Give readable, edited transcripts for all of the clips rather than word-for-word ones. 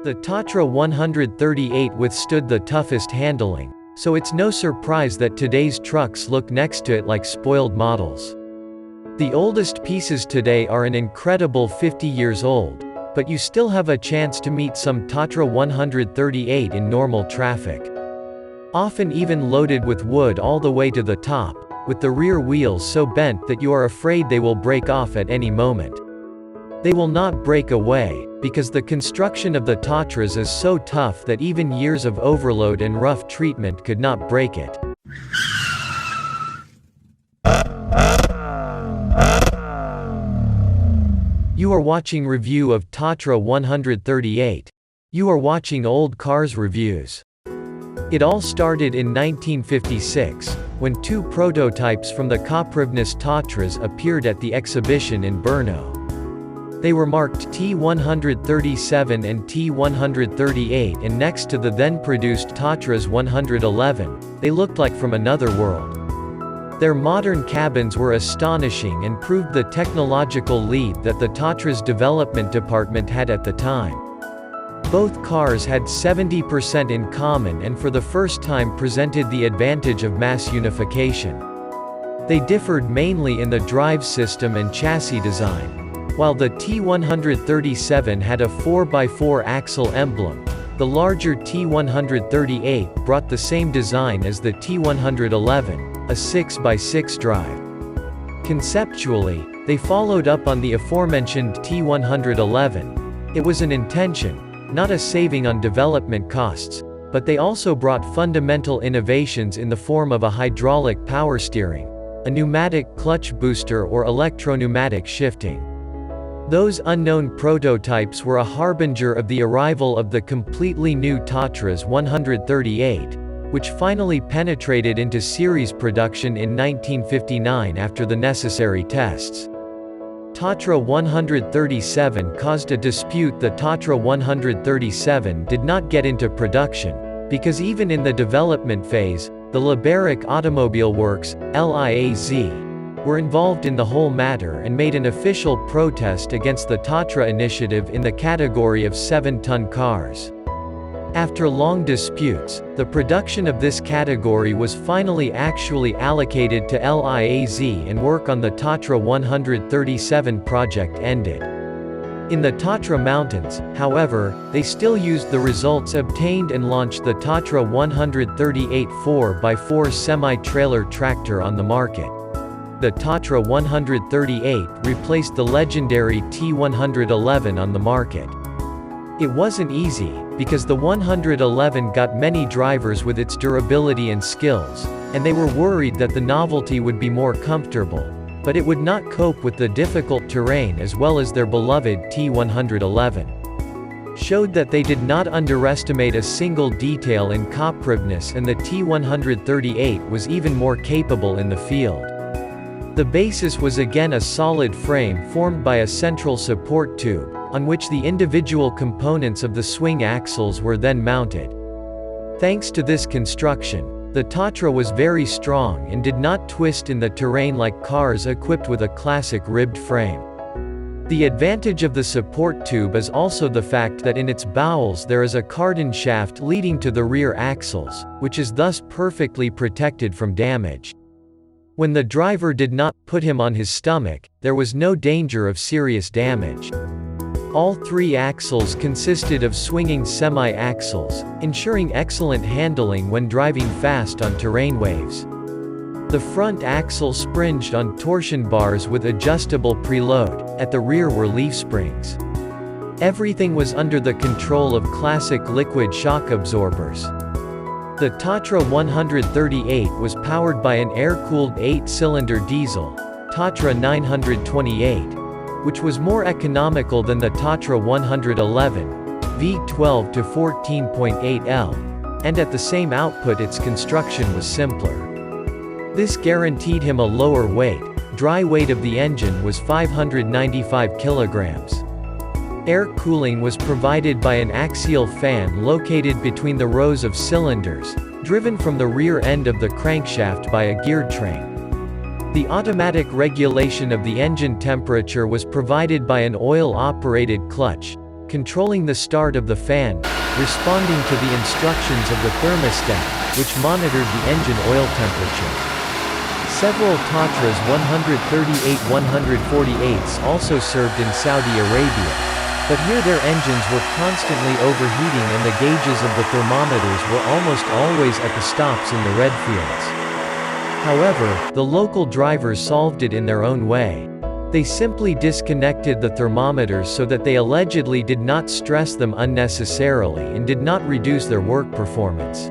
The Tatra 138 withstood the toughest handling, so it's no surprise that today's trucks look next to it like spoiled models. The oldest pieces today are an incredible 50 years old, but you still have a chance to meet some Tatra 138 in normal traffic. Often even loaded with wood all the way to the top, with the rear wheels so bent that you are afraid they will break off at any moment. They will not break away, because the construction of the Tatras is so tough that even years of overload and rough treatment could not break it. You are watching review of Tatra 138. You are watching Old Cars Reviews. It all started in 1956, when two prototypes from the Kopřivnice Tatras appeared at the exhibition in Brno. They were marked T137 and T138 and next to the then produced Tatras 111, they looked like from another world. Their modern cabins were astonishing and proved the technological lead that the Tatras development department had at the time. Both cars had 70% in common and for the first time presented the advantage of mass unification. They differed mainly in the drive system and chassis design. While the T137 had a 4x4 axle emblem, the larger T138 brought the same design as the T111, a 6x6 drive. Conceptually, they followed up on the aforementioned T111. It was an intention, not a saving on development costs, but they also brought fundamental innovations in the form of a hydraulic power steering, a pneumatic clutch booster or electro-pneumatic shifting. Those unknown prototypes were a harbinger of the arrival of the completely new Tatras 138, which finally penetrated into series production in 1959 after the necessary tests. Tatra 137 caused a dispute. The Tatra 137 did not get into production, because even in the development phase, the Liberec Automobile Works, LIAZ, were involved in the whole matter and made an official protest against the Tatra initiative in the category of 7-ton cars. After long disputes, the production of this category was finally actually allocated to LIAZ and work on the Tatra 137 project ended. In the Tatra Mountains, however, they still used the results obtained and launched the Tatra 138 4x4 semi-trailer tractor on the market. The Tatra 138 replaced the legendary T111 on the market. It wasn't easy, because the 111 got many drivers with its durability and skills, and they were worried that the novelty would be more comfortable, but it would not cope with the difficult terrain as well as their beloved T111. Showed that they did not underestimate a single detail in Kopřivnice, and the T138 was even more capable in the field. The basis was again a solid frame formed by a central support tube, on which the individual components of the swing axles were then mounted. Thanks to this construction, the Tatra was very strong and did not twist in the terrain like cars equipped with a classic ribbed frame. The advantage of the support tube is also the fact that in its bowels there is a cardan shaft leading to the rear axles, which is thus perfectly protected from damage. When the driver did not put him on his stomach, there was no danger of serious damage. All three axles consisted of swinging semi-axles, ensuring excellent handling when driving fast on terrain waves. The front axle springed on torsion bars with adjustable preload, at the rear were leaf springs. Everything was under the control of classic liquid shock absorbers. The Tatra 138 was powered by an air-cooled 8-cylinder diesel, Tatra 928, which was more economical than the Tatra 111, V12 to 14.8 L, and at the same output its construction was simpler. This guaranteed him a lower weight. Dry weight of the engine was 595 kilograms. Air cooling was provided by an axial fan located between the rows of cylinders, driven from the rear end of the crankshaft by a geared train. The automatic regulation of the engine temperature was provided by an oil-operated clutch, controlling the start of the fan, responding to the instructions of the thermostat, which monitored the engine oil temperature. Several Tatras 138-148s also served in Saudi Arabia, but here their engines were constantly overheating and the gauges of the thermometers were almost always at the stops in the red fields. However, the local drivers solved it in their own way. They simply disconnected the thermometers so that they allegedly did not stress them unnecessarily and did not reduce their work performance.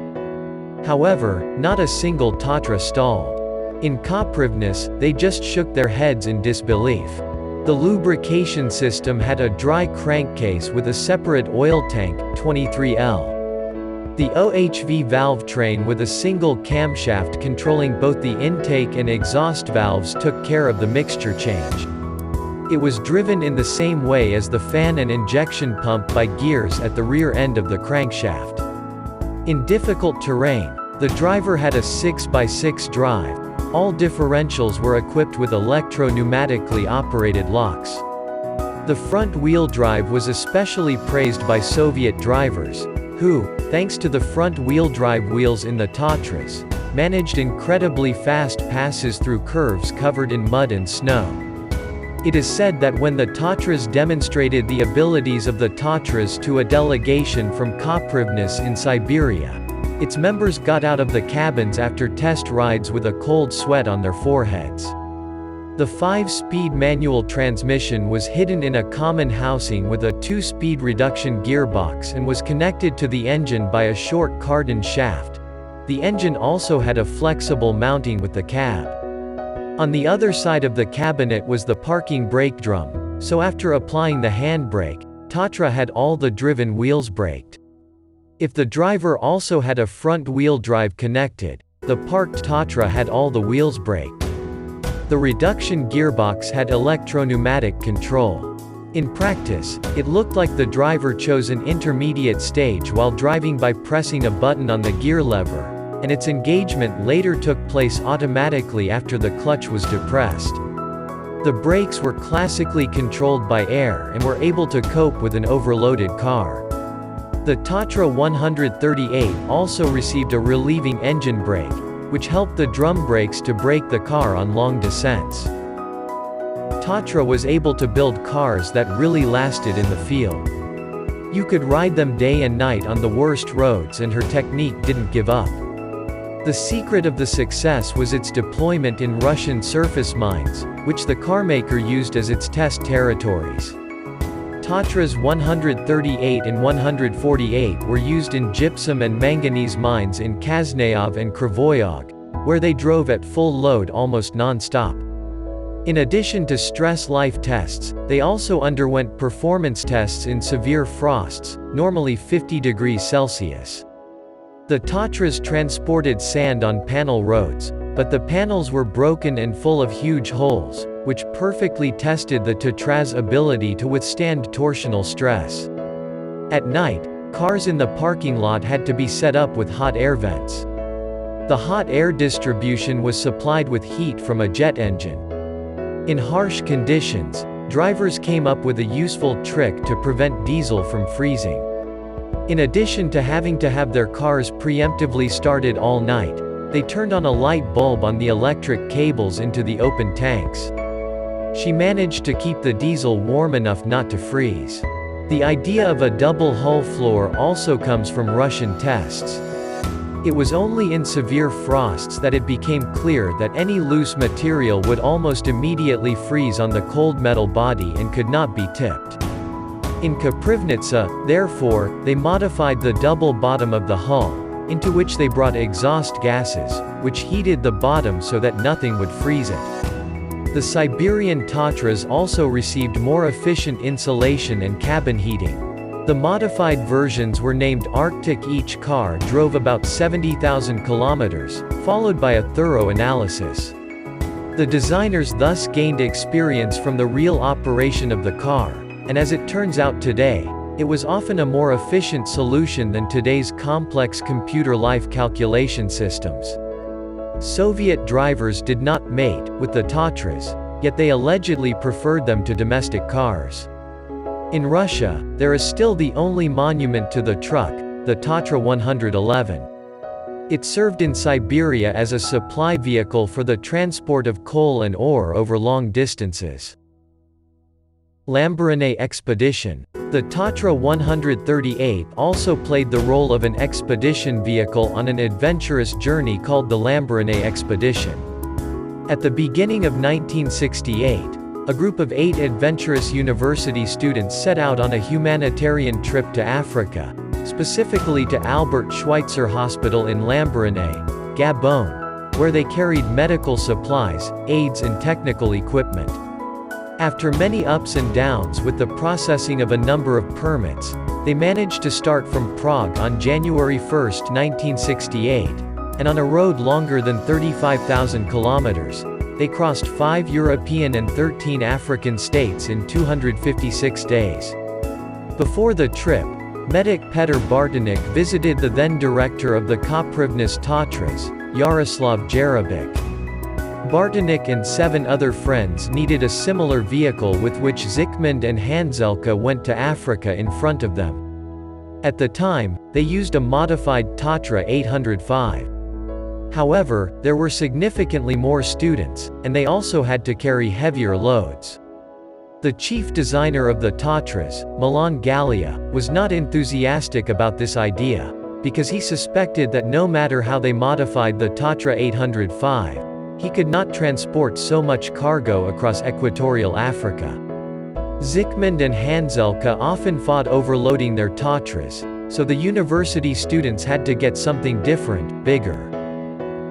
However, not a single Tatra stalled. In Kopřivnice, they just shook their heads in disbelief. The lubrication system had a dry crankcase with a separate oil tank, 23L. The OHV valve train with a single camshaft controlling both the intake and exhaust valves took care of the mixture change. It was driven in the same way as the fan and injection pump by gears at the rear end of the crankshaft. In difficult terrain, the driver had a 6x6 drive. All differentials were equipped with electro-pneumatically operated locks. The front-wheel drive was especially praised by Soviet drivers, who, thanks to the front-wheel drive wheels in the Tatras, managed incredibly fast passes through curves covered in mud and snow. It is said that when the Tatras demonstrated the abilities of the Tatras to a delegation from Kopřivnice in Siberia, its members got out of the cabins after test rides with a cold sweat on their foreheads. The 5-speed manual transmission was hidden in a common housing with a 2-speed reduction gearbox and was connected to the engine by a short cardan shaft. The engine also had a flexible mounting with the cab. On the other side of the cabinet was the parking brake drum, so after applying the handbrake, Tatra had all the driven wheels braked. If the driver also had a front-wheel drive connected, the parked Tatra had all the wheels braked. The reduction gearbox had electro-pneumatic control. In practice, it looked like the driver chose an intermediate stage while driving by pressing a button on the gear lever, and its engagement later took place automatically after the clutch was depressed. The brakes were classically controlled by air and were able to cope with an overloaded car. The Tatra 138 also received a relieving engine brake, which helped the drum brakes to brake the car on long descents. Tatra was able to build cars that really lasted in the field. You could ride them day and night on the worst roads and her technique didn't give up. The secret of the success was its deployment in Russian surface mines, which the carmaker used as its test territories. Tatras 138 and 148 were used in gypsum and manganese mines in Krasnoyarsk and Krvoyog, where they drove at full load almost non-stop. In addition to stress life tests, they also underwent performance tests in severe frosts, normally 50 degrees Celsius. The Tatras transported sand on panel roads, but the panels were broken and full of huge holes, which perfectly tested the Tatra's ability to withstand torsional stress. At night, cars in the parking lot had to be set up with hot air vents. The hot air distribution was supplied with heat from a jet engine. In harsh conditions, drivers came up with a useful trick to prevent diesel from freezing. In addition to having to have their cars preemptively started all night, they turned on a light bulb on the electric cables into the open tanks. She managed to keep the diesel warm enough not to freeze. The idea of a double hull floor also comes from Russian tests. It was only in severe frosts that it became clear that any loose material would almost immediately freeze on the cold metal body and could not be tipped. In Kopřivnice, therefore, they modified the double bottom of the hull, into which they brought exhaust gases, which heated the bottom so that nothing would freeze it. The Siberian Tatras also received more efficient insulation and cabin heating. The modified versions were named Arctic. Each car drove about 70,000 kilometers, followed by a thorough analysis. The designers thus gained experience from the real operation of the car, and as it turns out today, it was often a more efficient solution than today's complex computer life calculation systems. Soviet drivers did not mate with the Tatras, yet they allegedly preferred them to domestic cars. In Russia, there is still the only monument to the truck, the Tatra 111. It served in Siberia as a supply vehicle for the transport of coal and ore over long distances. Lamborne Expedition. The Tatra 138 also played the role of an expedition vehicle on an adventurous journey called the Lamborne Expedition. At the beginning of 1968, a group of 8 adventurous university students set out on a humanitarian trip to Africa, specifically to Albert Schweitzer Hospital in Lamborne, Gabon, where they carried medical supplies, aids and technical equipment. After many ups and downs with the processing of a number of permits, they managed to start from Prague on January 1, 1968, and on a road longer than 35,000 kilometers, they crossed 5 European and 13 African states in 256 days. Before the trip, medic Petr Bartoněk visited the then director of the Kopřivnice Tatras, Jaroslav Jerebic. Bartoněk and 7 other friends needed a similar vehicle with which Zikmund and Hanzelka went to Africa in front of them. At the time, they used a modified Tatra 805. However, there were significantly more students, and they also had to carry heavier loads. The chief designer of the Tatras, Milan Gallia, was not enthusiastic about this idea, because he suspected that no matter how they modified the Tatra 805, he could not transport so much cargo across equatorial Africa. Zikmund and Hanzelka often fought overloading their Tatras, so the university students had to get something different, bigger.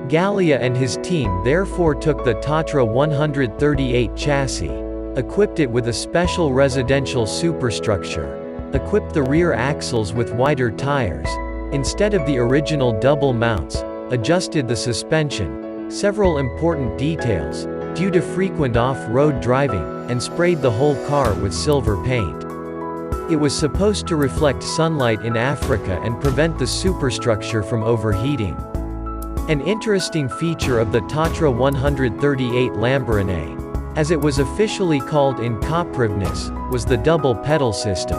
Gallia and his team therefore took the Tatra 138 chassis, equipped it with a special residential superstructure, equipped the rear axles with wider tires, instead of the original double mounts, adjusted the suspension, several important details, due to frequent off-road driving, and sprayed the whole car with silver paint. It was supposed to reflect sunlight in Africa and prevent the superstructure from overheating. An interesting feature of the Tatra 138 Lamborne, as it was officially called in Kopřivnice, was the double pedal system.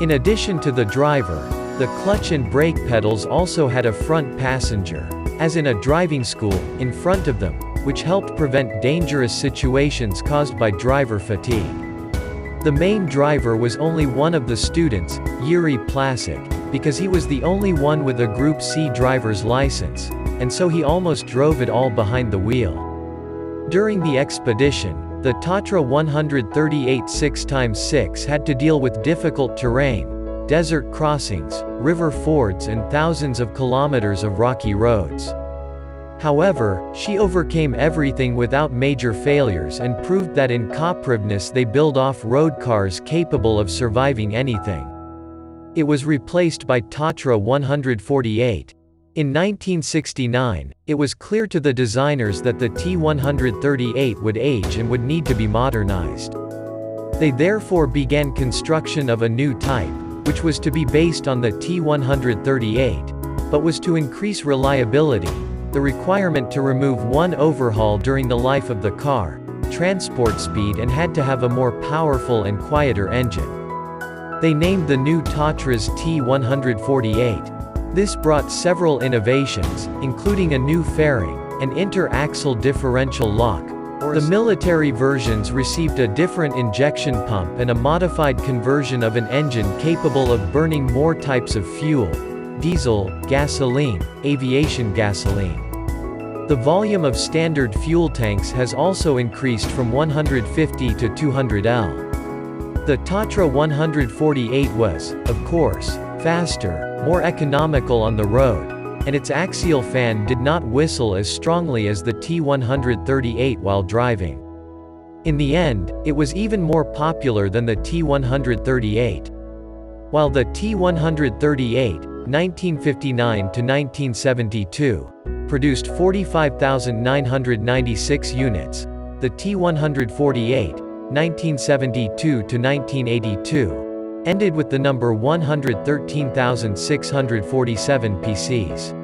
In addition to the driver, the clutch and brake pedals also had a front passenger, as in a driving school, in front of them, which helped prevent dangerous situations caused by driver fatigue. The main driver was only one of the students, Yuri Plasek, because he was the only one with a Group C driver's license, and so he almost drove it all behind the wheel. During the expedition, the Tatra 138 6x6 had to deal with difficult terrain, desert crossings, river fords and thousands of kilometers of rocky roads. However, she overcame everything without major failures and proved that in Kopřivnice they build off-road cars capable of surviving anything. It was replaced by Tatra 148. In 1969, it was clear to the designers that the T138 would age and would need to be modernized. They therefore began construction of a new type, which was to be based on the T138, but was to increase reliability, the requirement to remove one overhaul during the life of the car, transport speed and had to have a more powerful and quieter engine. They named the new Tatras T148. This brought several innovations, including a new fairing, an inter-axle differential lock. The military versions received a different injection pump and a modified conversion of an engine capable of burning more types of fuel: diesel, gasoline, aviation gasoline. The volume of standard fuel tanks has also increased from 150 to 200 L. The Tatra 148 was, of course, faster, more economical on the road, and its axial fan did not whistle as strongly as the T138 while driving. In the end, it was even more popular than the T138. While the T138, 1959 to 1972, produced 45,996 units, the T148, 1972 to 1982, ended with the number 113,647 PCs.